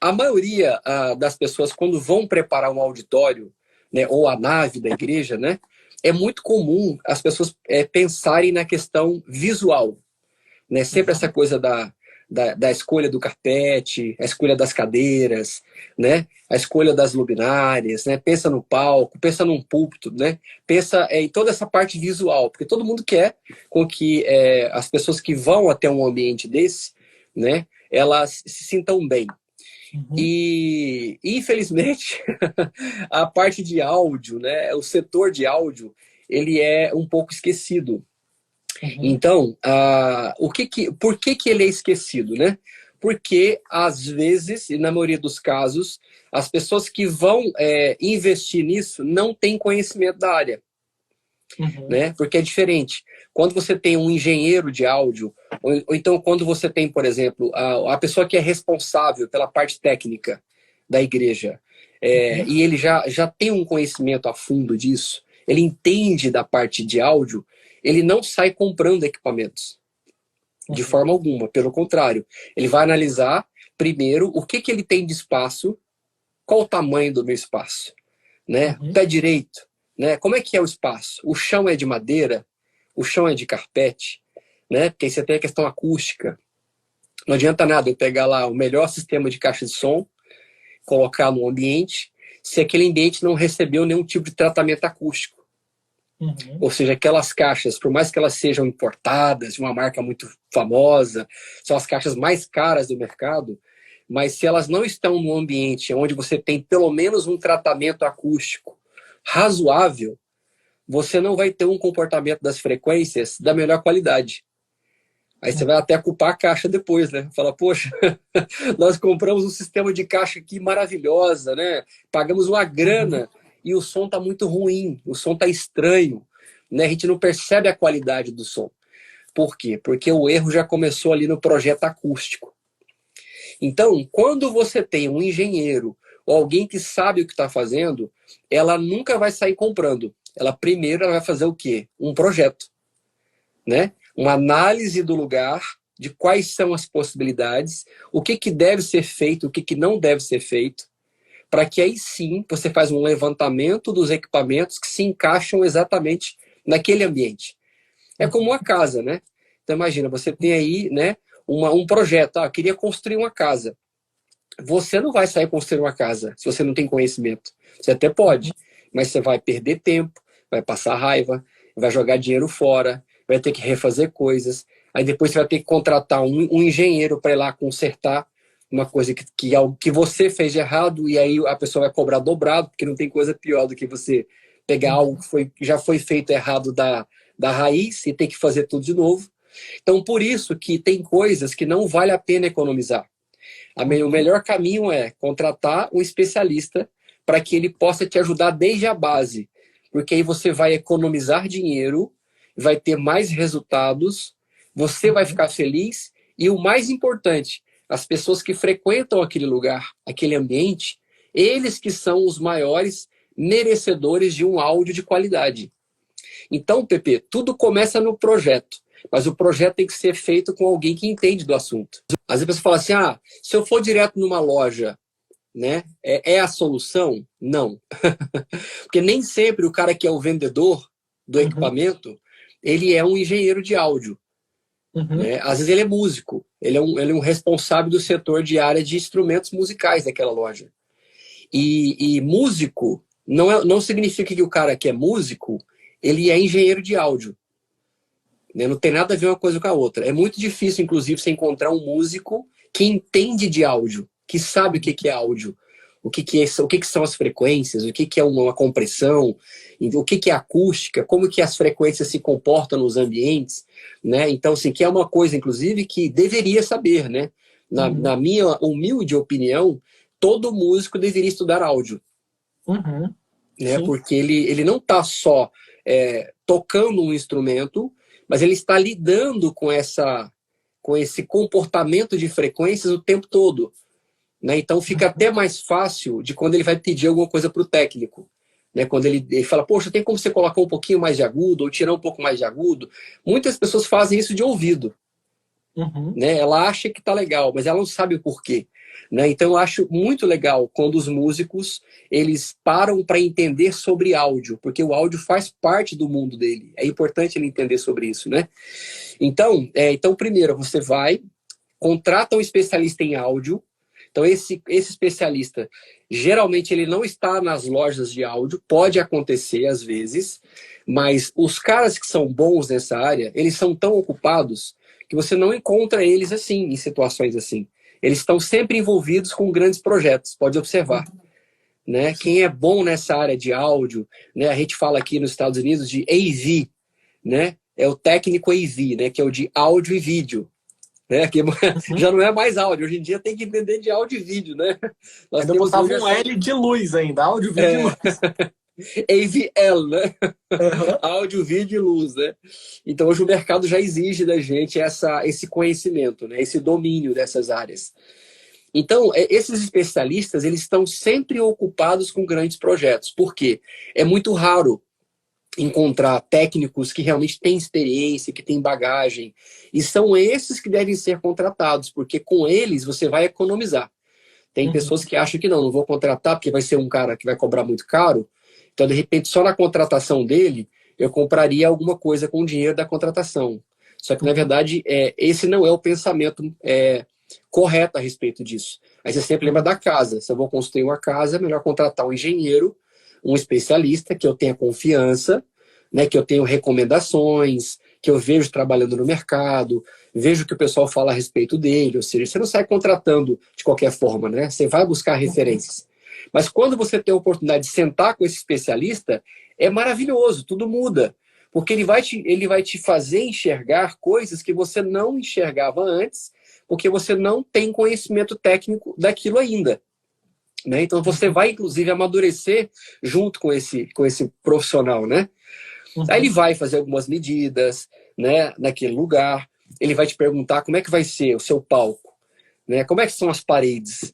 a maioria das pessoas, quando vão preparar um auditório, né, ou a nave da igreja, né, é muito comum as pessoas pensarem na questão visual, né? Sempre essa coisa da escolha do carpete, a escolha das cadeiras, né? A escolha das luminárias, né? Pensa no palco, pensa num púlpito, né? Pensa em toda essa parte visual, porque todo mundo quer com que as pessoas que vão até um ambiente desse, né? Elas se sintam bem. E, infelizmente, a parte de áudio, né? O setor de áudio, ele é um pouco esquecido. Então, por que ele é esquecido, né? Porque, às vezes, e na maioria dos casos, as pessoas que vão investir nisso não têm conhecimento da área. Né? Porque é diferente. Quando você tem um engenheiro de áudio, ou então quando você tem, por exemplo, a pessoa que é responsável pela parte técnica da igreja, e ele já tem um conhecimento a fundo disso, ele entende da parte de áudio, ele não sai comprando equipamentos de forma alguma. Pelo contrário, ele vai analisar primeiro o que ele tem de espaço, qual o tamanho do meu espaço, né? Pé direito, né? Como é que é o espaço? O chão é de madeira? O chão é de carpete? Né? Porque aí você tem a questão acústica. Não adianta nada eu pegar lá o melhor sistema de caixa de som, colocar no ambiente, se aquele ambiente não recebeu nenhum tipo de tratamento acústico. Ou seja, aquelas caixas, por mais que elas sejam importadas, de uma marca muito famosa, são as caixas mais caras do mercado, mas se elas não estão num ambiente onde você tem pelo menos um tratamento acústico razoável, você não vai ter um comportamento das frequências da melhor qualidade. Aí você vai até culpar a caixa depois, né? Fala, poxa, nós compramos um sistema de caixa aqui maravilhosa, né? Pagamos uma grana e o som tá muito ruim, o som tá estranho, né? A gente não percebe a qualidade do som. Por quê? Porque o erro já começou ali no projeto acústico. Então, quando você tem um engenheiro ou alguém que sabe o que está fazendo, ela nunca vai sair comprando. Ela vai fazer o quê? Um projeto, né? Uma análise do lugar, de quais são as possibilidades, o que deve ser feito, o que não deve ser feito, para que aí sim você faz um levantamento dos equipamentos que se encaixam exatamente naquele ambiente. É como uma casa, né? Então imagina, você tem aí, né, um projeto, eu queria construir uma casa. Você não vai sair construir uma casa se você não tem conhecimento. Você até pode, mas você vai perder tempo, vai passar raiva, vai jogar dinheiro fora, vai ter que refazer coisas. Aí depois você vai ter que contratar um engenheiro para ir lá consertar uma coisa que você fez de errado, e aí a pessoa vai cobrar dobrado, porque não tem coisa pior do que você pegar algo que já foi feito errado da raiz e ter que fazer tudo de novo. Então, por isso que tem coisas que não vale a pena economizar. O melhor caminho é contratar um especialista para que ele possa te ajudar desde a base. Porque aí você vai economizar dinheiro, vai ter mais resultados, você vai ficar feliz e o mais importante, as pessoas que frequentam aquele lugar, aquele ambiente, eles que são os maiores merecedores de um áudio de qualidade. Então, Pepe, tudo começa no projeto. Mas o projeto tem que ser feito com alguém que entende do assunto. Às vezes a pessoa fala assim, se eu for direto numa loja, né, é a solução? Não. Porque nem sempre o cara que é o vendedor do equipamento, ele é um engenheiro de áudio. Né? Às vezes ele é músico. Ele é um responsável do setor de área de instrumentos musicais daquela loja. E músico não significa que o cara que é músico, ele é engenheiro de áudio. Não tem nada a ver uma coisa com a outra. É muito difícil, inclusive, você encontrar um músico que entende de áudio, que sabe o que é áudio, o que são as frequências, o que é uma compressão, o que é acústica, como que as frequências se comportam nos ambientes, né? Então, assim, que é uma coisa, inclusive, que deveria saber, né? Na minha humilde opinião, todo músico deveria estudar áudio. Né? Porque ele não está só tocando um instrumento, mas ele está lidando com esse comportamento de frequências o tempo todo. Né? Então fica até mais fácil de quando ele vai pedir alguma coisa para o técnico. Né? Quando ele fala, poxa, tem como você colocar um pouquinho mais de agudo ou tirar um pouco mais de agudo? Muitas pessoas fazem isso de ouvido. Uhum. né? Ela acha que tá legal, mas ela não sabe o porquê. Né? Então eu acho muito legal quando os músicos eles param para entender sobre áudio, porque o áudio faz parte do mundo dele. É importante ele entender sobre isso, né? Então primeiro você vai, contrata um especialista em áudio. Então esse especialista geralmente ele não está nas lojas de áudio, pode acontecer às vezes, mas os caras que são bons nessa área, eles são tão ocupados que você não encontra eles assim, em situações assim. Eles estão sempre envolvidos com grandes projetos, pode observar. Né? Quem é bom nessa área de áudio, né? A gente fala aqui nos Estados Unidos de AV, né? É o técnico AV, né? Que é o de áudio e vídeo. Né? Que Uhum. já não é mais áudio, hoje em dia tem que entender de áudio e vídeo, né? Nós Ainda temos botava hoje um essa L de luz ainda, áudio, vídeo e luz. AVL, né? Uhum. Áudio, vídeo e luz, né? Então hoje o mercado já exige da gente esse conhecimento, né? Esse domínio dessas áreas. Então, esses especialistas, eles estão sempre ocupados com grandes projetos. Por quê? É muito raro encontrar técnicos que realmente têm experiência, que têm bagagem. E são esses que devem ser contratados, porque com eles você vai economizar. Tem Uhum. pessoas que acham que não vou contratar porque vai ser um cara que vai cobrar muito caro. Então, de repente, só na contratação dele, eu compraria alguma coisa com o dinheiro da contratação. Só que, na Uhum. verdade, esse não é o pensamento correto a respeito disso. Aí você sempre lembra da casa. Se eu vou construir uma casa, é melhor contratar um engenheiro, um especialista, que eu tenha confiança, né, que eu tenho recomendações, que eu vejo trabalhando no mercado, vejo o que o pessoal fala a respeito dele. Ou seja, você não sai contratando de qualquer forma, né? Você vai buscar referências. Mas quando você tem a oportunidade de sentar com esse especialista, é maravilhoso, tudo muda. Porque ele vai te fazer enxergar coisas que você não enxergava antes, porque você não tem conhecimento técnico daquilo ainda. Né? Então você vai, inclusive, amadurecer junto com esse profissional. Né? Aí ele Uhum. vai fazer algumas medidas, né, naquele lugar, ele vai te perguntar como é que vai ser o seu palco, né? Como é que são as paredes,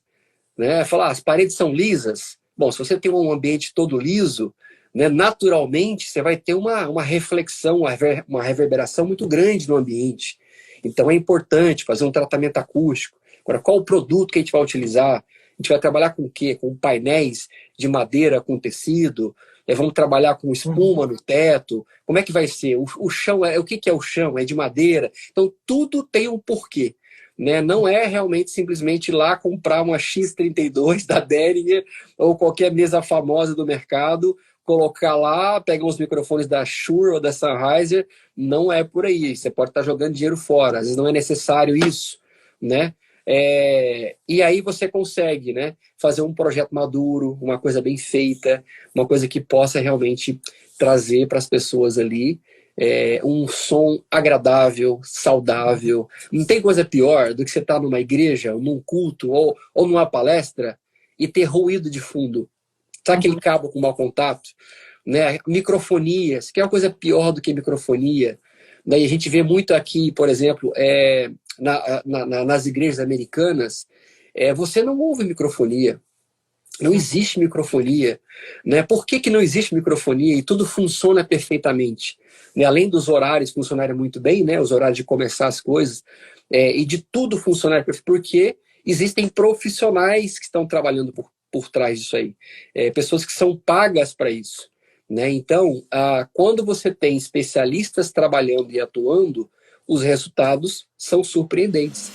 né? Falar, as paredes são lisas. Bom, se você tem um ambiente todo liso, né, naturalmente você vai ter uma reflexão, uma reverberação muito grande no ambiente. Então é importante fazer um tratamento acústico. Agora, qual o produto que a gente vai utilizar? A gente vai trabalhar com o quê? Com painéis de madeira com tecido? Vamos trabalhar com Uhum. espuma no teto? Como é que vai ser? O chão, o que é o chão? É de madeira? Então, tudo tem um porquê. Né? Não é realmente simplesmente ir lá comprar uma X32 da Behringer ou qualquer mesa famosa do mercado, colocar lá, pegar os microfones da Shure ou da Sennheiser. Não é por aí. Você pode estar jogando dinheiro fora. Às vezes não é necessário isso, né? E aí você consegue, né, fazer um projeto maduro, uma coisa bem feita, uma coisa que possa realmente trazer para as pessoas ali um som agradável, saudável. Não tem coisa pior do que você estar numa igreja, num culto ou numa palestra e ter ruído de fundo. Sabe aquele Uhum. cabo com mau contato? Né? Microfonia, se quer uma coisa pior do que microfonia. Daí a gente vê muito aqui, por exemplo, nas igrejas americanas, você não ouve microfonia. Não existe microfonia. Né? Por que não existe microfonia e tudo funciona perfeitamente? Né? Além dos horários funcionarem muito bem, né? Os horários de começar as coisas, e de tudo funcionar perfeito, porque existem profissionais que estão trabalhando por trás disso aí. Pessoas que são pagas para isso. Né? Então, quando você tem especialistas trabalhando e atuando, os resultados são surpreendentes.